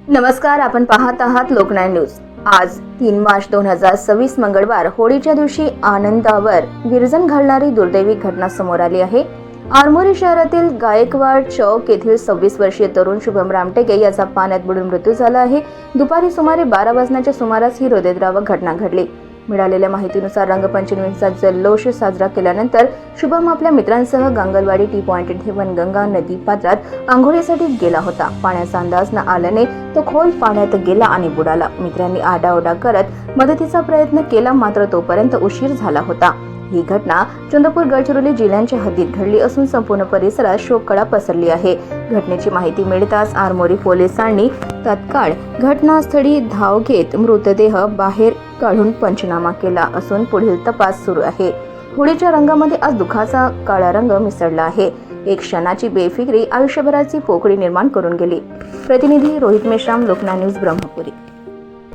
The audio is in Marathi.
नमस्कार, आपण पाहत आहात लोकनाय न्यूज। आज 3 मार्च 2026 मंगळवार होळीच्या दिवशी आनंदावर विरजन घालणारी दुर्दैवी घटना समोर आली आहे। आरमोरी शहरातील गायकवाड चौक येथील 26 वर्षीय तरुण शुभम रामटेके याचा पाण्यात बुडून मृत्यू झाला आहे। दुपारी सुमारे 12 वाजण्याच्या सुमारास ही हृदयद्रावक घटना घडली। मिळालेल्या माहितीनुसार रंगपंचमीचा जल्लोष साजरा केल्यानंतर शुभम आपल्या मित्रांसह गंगलवाडी टी पॉइंट येथे वनगंगा नदी पात्रात आंघोळीसाठी गेला होता। पाण्याचा अंदाज न आल्याने तो खोल पाण्यात गेला आणि बुडाला। मित्रांनी आरडाओरडा करत मदतीचा प्रयत्न केला, मात्र तोपर्यंत उशीर झाला होता। ही घटना चंद्रपूर गडचिरोली जिल्ह्यांच्या हद्दीत घडली असून संपूर्ण परिसरात शोककळा पसरली आहे। घटनेची माहिती मिळताच आरमोरी पोलिसांनी तत्काळ घटनास्थळी धाव घेत मृतदेह बाहेर काढून पंचनामा केला असून पुढील तपास सुरू आहे। होळीच्या रंगामध्ये आज दुःखाचा काळा रंग मिसळला आहे। एक क्षणाची बेफिक्री आयुष्यभराची पोकळी निर्माण करून गेली। प्रतिनिधी रोहित मेश्राम, लोकनाय न्यूज, ब्रह्मपुरी।